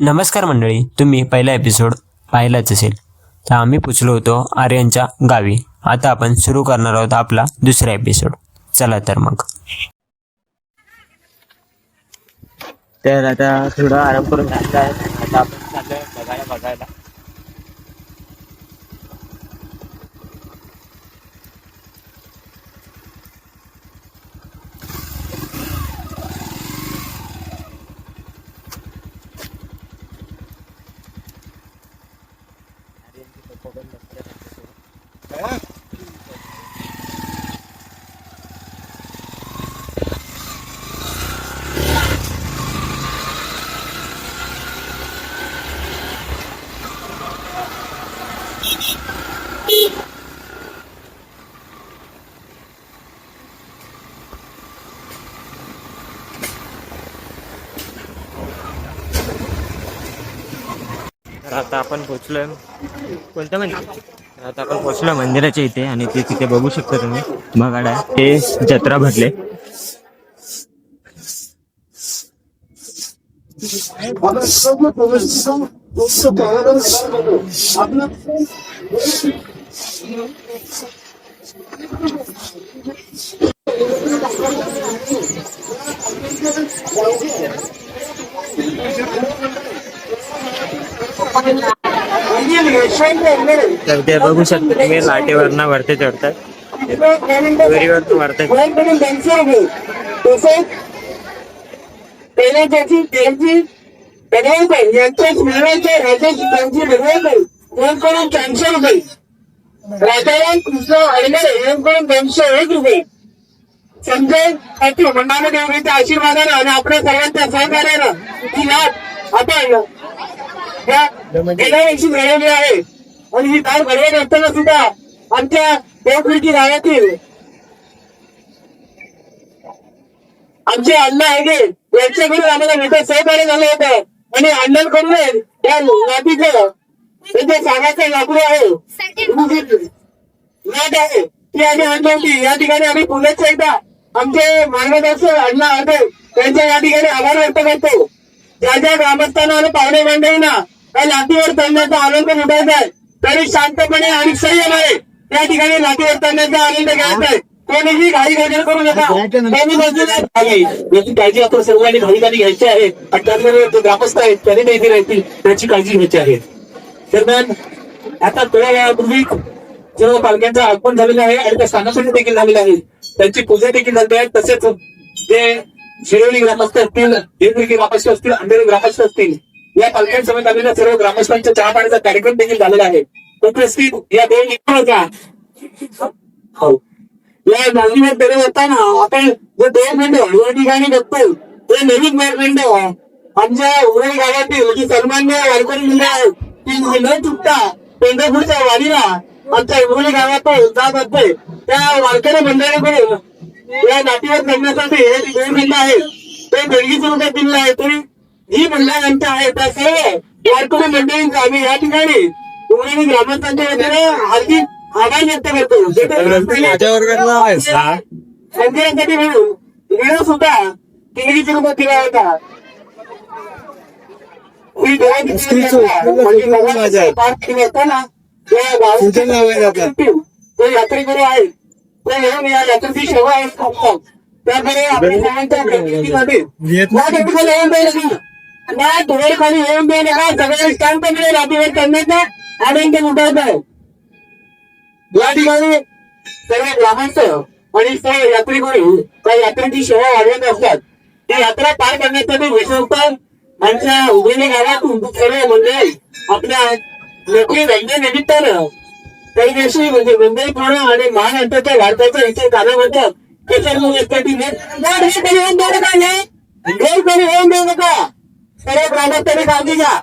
नमस्कार मंडळी, तुम्ही पहिला एपिसोड पाहिलाच असेल. तर आम्ही पोचलो होतो आर्यनच्या गावी. आता आपण सुरू करणार आहोत आपला दुसरा एपिसोड. चला तर मग. तर आता थोडा आराम करून घातला आहे. आता आपण चाललोय बघायला. तर आता आपण पोचलोय कोणत्या मंदिर. आता आपण पोचलो मंदिराच्या इथे आणि ते तिथे बघू शकता तुम्ही. बघा ते जत्रा भरले. तर ते बघू शकता तुम्ही लाटेवरनं वरती चढतात. दोरीवरनं वरती समजेल मंडळामध्ये आशीर्वादानं आणि आपल्या सर्वांच्या सहकार्यानं ही लाट आपण गेल्या वर्षी मिळवली आहे. आणि ही लाट घडवत असताना सुद्धा आमच्या देवखिडकी गावातील आमचे अण्णा आहे यांच्याकडून आम्हाला मोठं सहकार्य झालं होतं. आणि अण्णांकडून या लाटीचं जे सागाचं लाकूड आहे लाट आहे ती आम्ही आणली होती. या ठिकाणी आम्ही पुण्याच्या एकदा आमचे मार्गदर्शक अण्णा होते त्यांच्या या ठिकाणी आभार व्यक्त करतो. ज्या ज्या ग्रामस्थांना आणि पाहुणे मंडळींना या लाटीवर चढण्याचा आनंद लुटायचा आहे तरी शांतपणे आणि संयमाने या ठिकाणी लाटीवर चढण्याचा आनंद घ्यायचा आहे. कोणीही घाई गडबड करू नका. याची काळजी आपण सर्वांनी भाविकांनी घ्यायची आहे. जे ग्रामस्थ आहेत त्यांनी इथे राहतील त्याची काळजी घ्यायची आहे. दरम्यान आता थोड्या वेळापूर्वी सर्व पालख्यांचं आगमन झालेलं आहे आणि त्या स्थानासाठी देखील झालेलं आहे. त्यांची पूजा देखील झाली आहे. तसेच जे शिरोली ग्रामस्थ असतील, देवगिरी ग्रामस्थ असतील, अंधेरी ग्रामस्थ असतील या पालख्यांसमेत आलेल्या सर्व ग्रामस्थांच्या चहा पाण्याचा कार्यक्रम देखील झालेला आहे. उपस्थित या दोन या जागीवर पेरे होताना आपण जे दोन मेंढे या ठिकाणी बघतो ते नवीन मेंढे आमच्या उरण गावातील जी सन्मान्य वारकरी मंडळ आहेत ती न चुकता पंढरपूरच्या वारीला आमच्या उरण गावात जात असते. त्या वारकरी मंडळाकडून या नाटीवर करण्यासाठी हे दोन मेंढे आहेत ते 150 रुपये दिलेले आहे. तरी ही मंडळ आमच्या आहे त्या सर्व वारकरी मंडळींचा आम्ही या ठिकाणी उरण ग्रामस्थांच्या वतीने हार्दिक आभार व्यक्त करतो. मंदिरासाठी म्हणून व्हिडिओ सुद्धा 150 रुपये दिला होता. यात्रेकरू आहेत ते म्हणून या यात्रेची सेवा आहे. त्यामुळे आपल्या सर्वांच्या धुळे खाली येऊन दे नका. सगळ्या शांतपणे रात्रीवर करण्याचा आनंद लुटायचा आहे. या ठिकाणी सर्व ग्रामस्थ आणि सर्व यात्रेकरू त्या यात्रेची सेवा वाढवत असतात. ती यात्रा पार करण्यासाठी विशेषतः आमच्या उभेली गावातून सर्व मंडळी आपल्या नोकरी धंद्यानिमित्तानं काही दिवशी म्हणजे मुंबई पुणे आणि महाराष्ट्राच्या भारताच्या इथे गाणं म्हणतात. त्याच्यासाठी येऊन देऊ नका. सर्व ग्रामस्थांनी काळजी घ्या.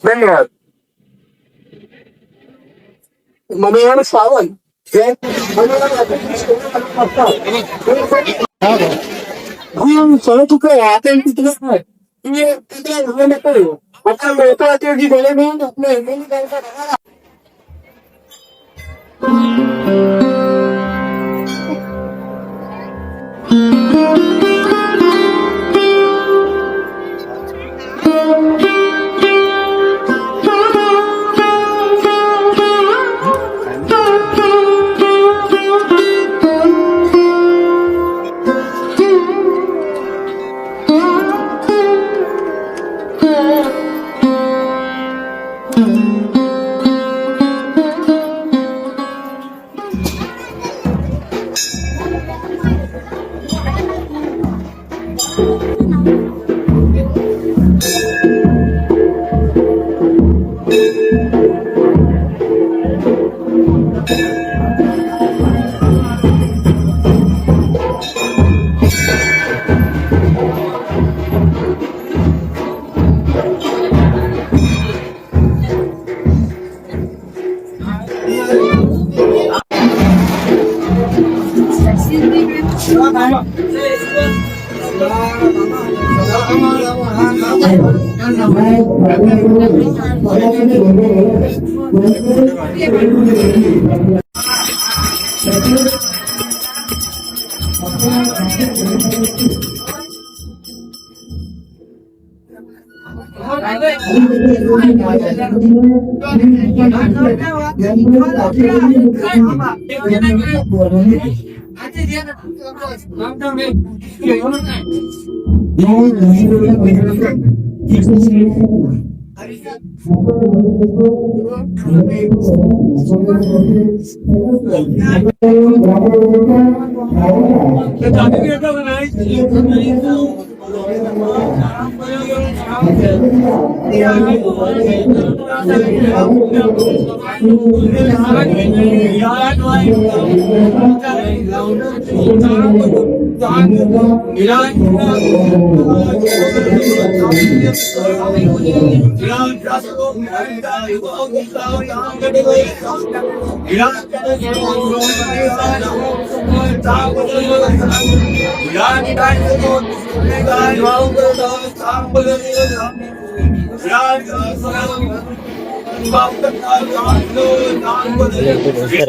धन्यवाद. मनोहर सावंत सगळं चुकलं आता तिथलं काय तिथलं नको आता लोक जी गोळे मिळून आपलं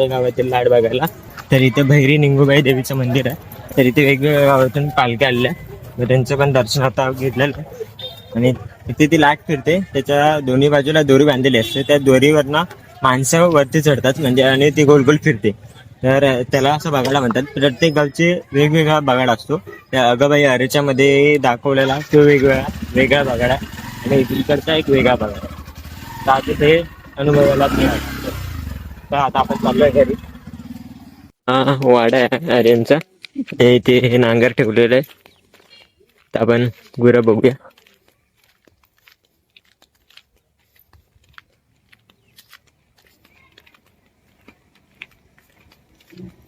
गावातील लाड बघायला तर इथे भैरी निंगूबाई देवीचं मंदिर आहे. तर इथे वेगवेगळ्या गावातून पालख्या आलेल्या व त्यांचं पण दर्शन आता घेतलेलं आहे. आणि इथे ती लाट फिरते, त्याच्या दोन्ही बाजूला दोरी बांधलेली असते. त्या दोरीवरनं माणसं वरती चढतात म्हणजे आणि ती गोल गोल फिरते. तर त्याला असं बघायला म्हणतात. प्रत्येक गावचे वेगवेगळा बगाड असतो. त्या अगबाई अरेच्या मध्ये दाखवलेला तो वेगळा बगाड आहे आणि इकडचा एक वेगळा बगाड आहे. तर आता ते अनुभवायला मिळालं. तर आता आपण चाललोय घरी. हा वाडा आहे आर्यांचा. इथे हे नांगर ठेवलेलं आहे. तर आपण गुरं बघूया.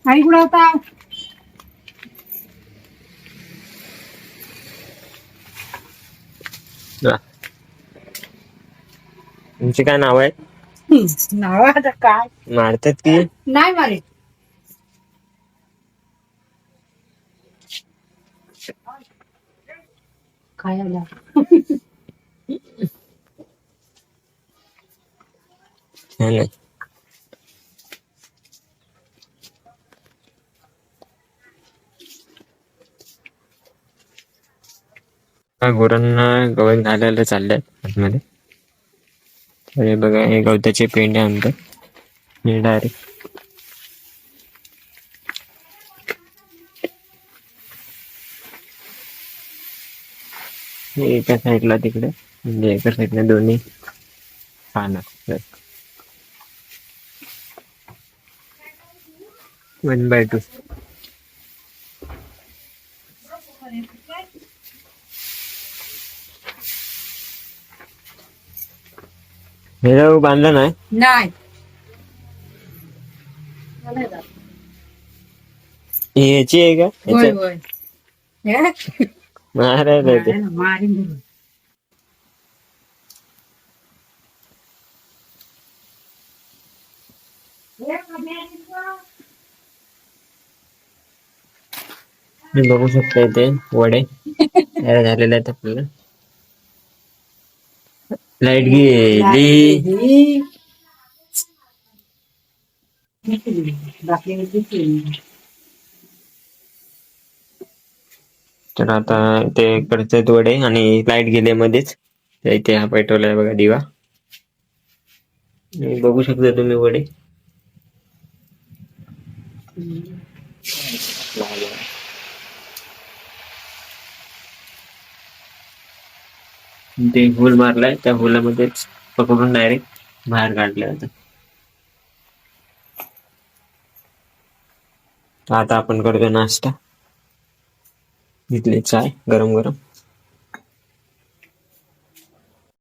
काही कुठं होता तुमचे काय नाव आहे? नाव आता काय मारतात की नाही मारे काय आला नाही. गुरांना गवत घालायला चाललंय आतमध्ये. तर हे बघा, हे गवताचे पेंडे आणतात हे डायरेक्ट. एका साईडला तिकडे म्हणजे एका साईडला दोन्ही पानं 1/2. हे बांधलं नाही नाही ही ह्याची आहे का होय ह्याच्या होय हे? मारायला येते. मारीन धरून. तुम्ही बघू शकता इथे वडे तयार झालेले आहेत आपल्याला. लाईट गेली. तर आता ते करतात वडे आणि लाईट गेले मध्येच. तर इथे हा पेटवलाय बघा दिवा. आणि बघू शकता तुम्ही वडे. ते होल मारलाय त्या होलामध्येच पकडून डायरेक्ट बाहेर काढले आता. आता आपण करतो नाश्ता. घेतली चाय गरम गरम.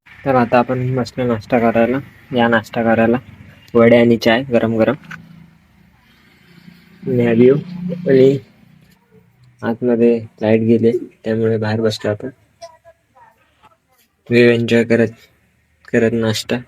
तर आता आपण मस्त नाश्ता करायला नाश्ता करायला वडे आणि चाय गरम गरम. व्ह्यू आणि आतमध्ये लाईट गेली त्यामुळे बाहेर बसलो आपण. व्ह्यू एन्जॉय करत करत नाश्ता.